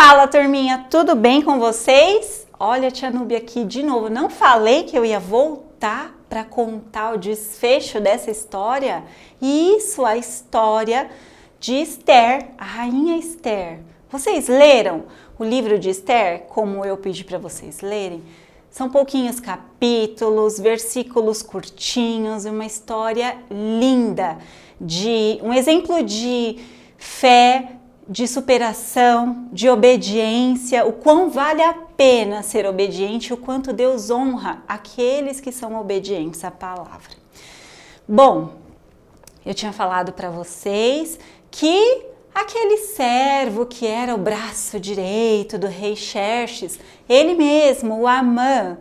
Fala, turminha, tudo bem com vocês? Olha a tia Núbia aqui de novo. Não falei que eu ia voltar para contar o desfecho dessa história? Isso, a história de Esther, a rainha Esther. Vocês leram o livro de Esther, como eu pedi para vocês lerem? São pouquinhos capítulos, versículos curtinhos, uma história linda, de um exemplo de fé, de superação, de obediência, o quão vale a pena ser obediente, o quanto Deus honra aqueles que são obedientes à palavra. Bom, eu tinha falado para vocês que aquele servo que era o braço direito do rei Xerxes, ele mesmo, o Amã,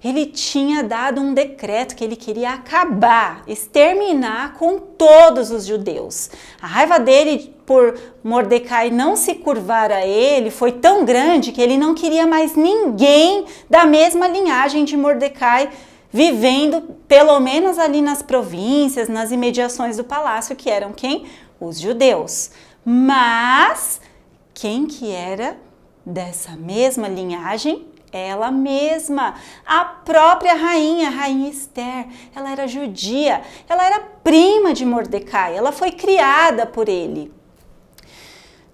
ele tinha dado um decreto que ele queria acabar, exterminar com todos os judeus. A raiva dele por Mordecai não se curvar a ele foi tão grande que ele não queria mais ninguém da mesma linhagem de Mordecai vivendo, pelo menos ali nas províncias, nas imediações do palácio, que eram quem? Os judeus. Mas quem que era dessa mesma linhagem? Ela mesma, a própria rainha, a rainha Esther. Ela era judia, ela era prima de Mordecai, ela foi criada por ele.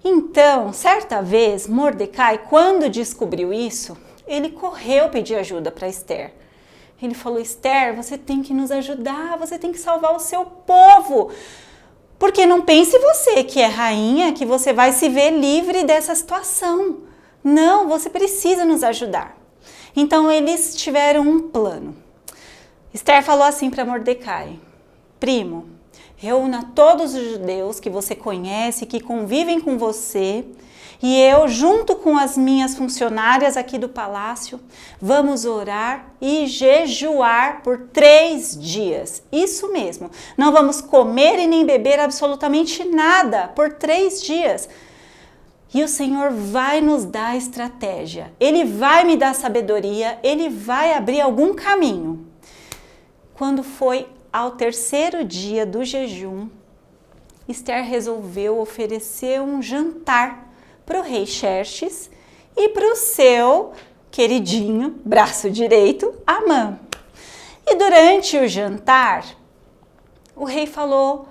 Então, certa vez, Mordecai, quando descobriu isso, ele correu pedir ajuda para Esther. Ele falou: Esther, você tem que nos ajudar, você tem que salvar o seu povo. Porque não pense você que é rainha, que você vai se ver livre dessa situação. Não, você precisa nos ajudar. Então eles tiveram um plano. Esther falou assim para Mordecai: primo, reúna todos os judeus que você conhece, que convivem com você, e eu, junto com as minhas funcionárias aqui do palácio, vamos orar e jejuar por 3 dias. Isso mesmo, não vamos comer e nem beber absolutamente nada por 3 dias. E o Senhor vai nos dar estratégia, Ele vai me dar sabedoria, Ele vai abrir algum caminho. Quando foi ao 3º dia do jejum, Esther resolveu oferecer um jantar para o rei Xerxes e para o seu queridinho, braço direito, Amã. E durante o jantar, o rei falou: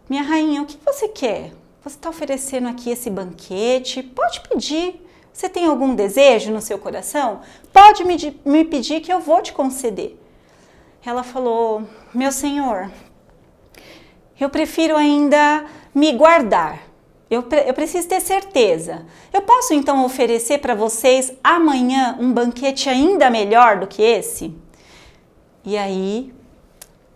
minha rainha, o que você quer? Você está oferecendo aqui esse banquete, pode pedir. Você tem algum desejo no seu coração? Pode me pedir que eu vou te conceder. Ela falou: meu senhor, eu prefiro ainda me guardar. Eu preciso ter certeza. Eu posso então oferecer para vocês amanhã um banquete ainda melhor do que esse? E aí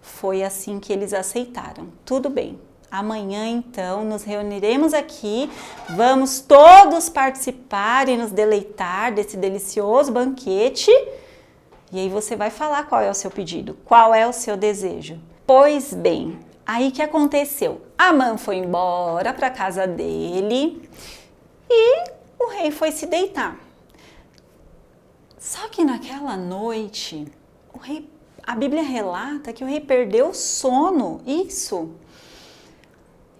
foi assim que eles aceitaram. Tudo bem. Amanhã, então, nos reuniremos aqui, vamos todos participar e nos deleitar desse delicioso banquete. E aí você vai falar qual é o seu pedido, qual é o seu desejo. Pois bem, aí que aconteceu? Amã foi embora para a casa dele e o rei foi se deitar. Só que naquela noite, a Bíblia relata que o rei perdeu o sono, isso.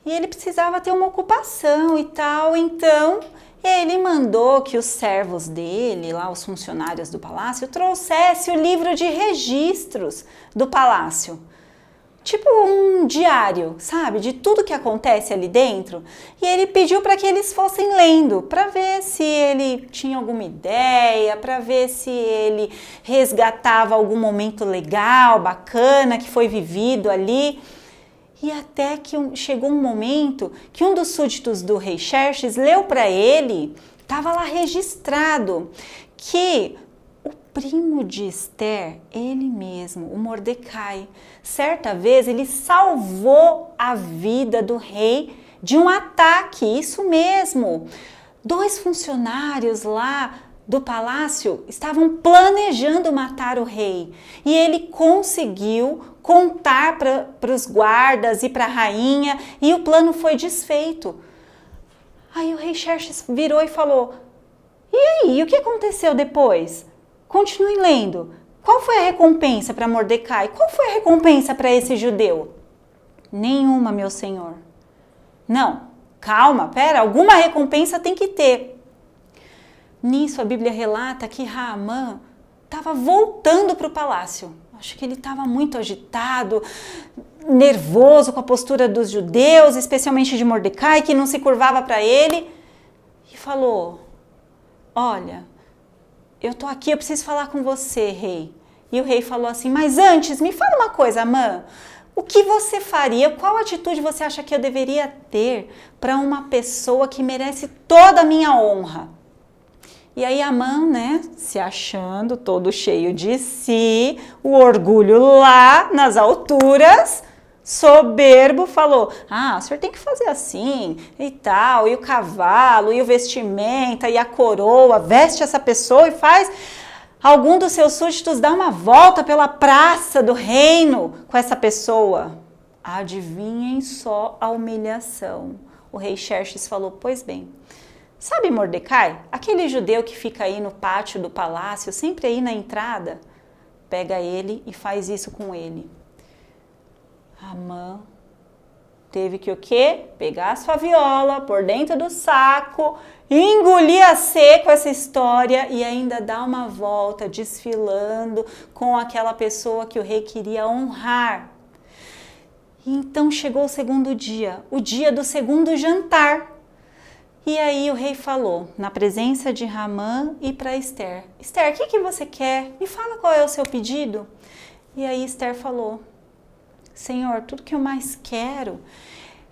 E ele precisava ter uma ocupação e tal, então ele mandou que os servos dele, lá os funcionários do palácio, trouxessem o livro de registros do palácio. Tipo um diário, sabe, de tudo que acontece ali dentro. E ele pediu para que eles fossem lendo, para ver se ele tinha alguma ideia, para ver se ele resgatava algum momento legal, bacana, que foi vivido ali. E até que chegou um momento que um dos súditos do rei Xerxes leu para ele, estava lá registrado, que o primo de Esther, ele mesmo, o Mordecai, certa vez ele salvou a vida do rei de um ataque, isso mesmo. 2 funcionários lá do palácio estavam planejando matar o rei e ele conseguiu contar para os guardas e para a rainha e o plano foi desfeito. Aí o rei Xerxes virou e falou: e aí, o que aconteceu depois? Continuem lendo. Qual foi a recompensa para Mordecai? Qual foi a recompensa para esse judeu? Nenhuma, meu senhor. Não, calma, pera, alguma recompensa tem que ter. Nisso a Bíblia relata que Haamã estava voltando para o palácio. Acho que ele estava muito agitado, nervoso com a postura dos judeus, especialmente de Mordecai, que não se curvava para ele, e falou: olha, eu tô aqui, eu preciso falar com você, rei. E o rei falou assim: mas antes, me fala uma coisa, Amã, o que você faria, qual atitude você acha que eu deveria ter para uma pessoa que merece toda a minha honra? E aí Amã, né, se achando todo cheio de si, o orgulho lá nas alturas, soberbo, falou: ah, o senhor tem que fazer assim e tal, e o cavalo, e o vestimenta, e a coroa, veste essa pessoa e faz algum dos seus súditos dar uma volta pela praça do reino com essa pessoa. Adivinhem só a humilhação. O rei Xerxes falou: pois bem, sabe Mordecai, aquele judeu que fica aí no pátio do palácio, sempre aí na entrada? Pega ele e faz isso com ele. Amã teve que o quê? Pegar a sua viola por dentro do saco, engolir a seco essa história e ainda dar uma volta desfilando com aquela pessoa que o rei queria honrar. E então chegou o segundo dia, o dia do segundo jantar. E aí o rei falou, na presença de Haamã e para Esther: Esther, o que você quer? Me fala qual é o seu pedido. E aí Esther falou: Senhor, tudo que eu mais quero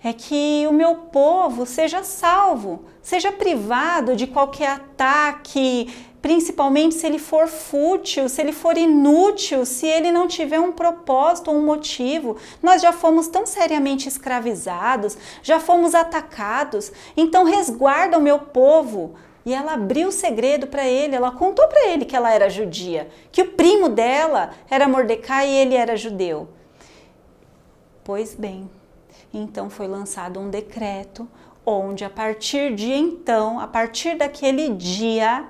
é que o meu povo seja salvo, seja privado de qualquer ataque, principalmente se ele for fútil, se ele for inútil, se ele não tiver um propósito ou um motivo. Nós já fomos tão seriamente escravizados, já fomos atacados, então resguarda o meu povo. E ela abriu o segredo para ele, ela contou para ele que ela era judia, que o primo dela era Mordecai e ele era judeu. Pois bem, então foi lançado um decreto onde a partir de então, a partir daquele dia,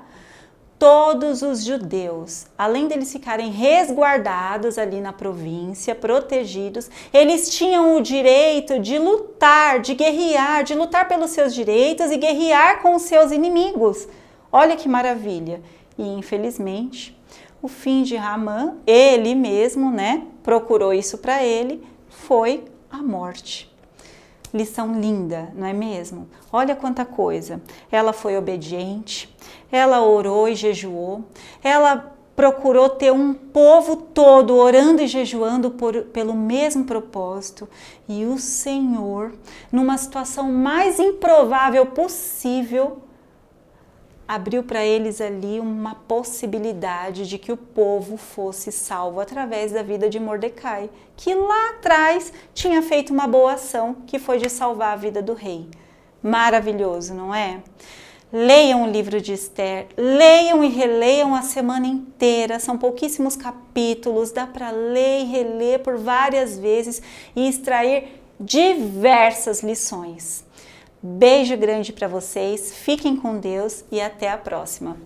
todos os judeus, além deles ficarem resguardados ali na província, protegidos, eles tinham o direito de lutar, de guerrear, de lutar pelos seus direitos e guerrear com os seus inimigos. Olha que maravilha! E infelizmente, o fim de Haamã, ele mesmo, né, procurou isso para ele, foi a morte. Lição linda, não é mesmo? Olha quanta coisa. Ela foi obediente, ela orou e jejuou, ela procurou ter um povo todo orando e jejuando pelo mesmo propósito. E o Senhor, numa situação mais improvável possível, abriu para eles ali uma possibilidade de que o povo fosse salvo através da vida de Mordecai, que lá atrás tinha feito uma boa ação, que foi de salvar a vida do rei. Maravilhoso, não é? Leiam o livro de Esther, leiam e releiam a semana inteira, são pouquíssimos capítulos, dá para ler e reler por várias vezes e extrair diversas lições. Beijo grande para vocês, fiquem com Deus e até a próxima.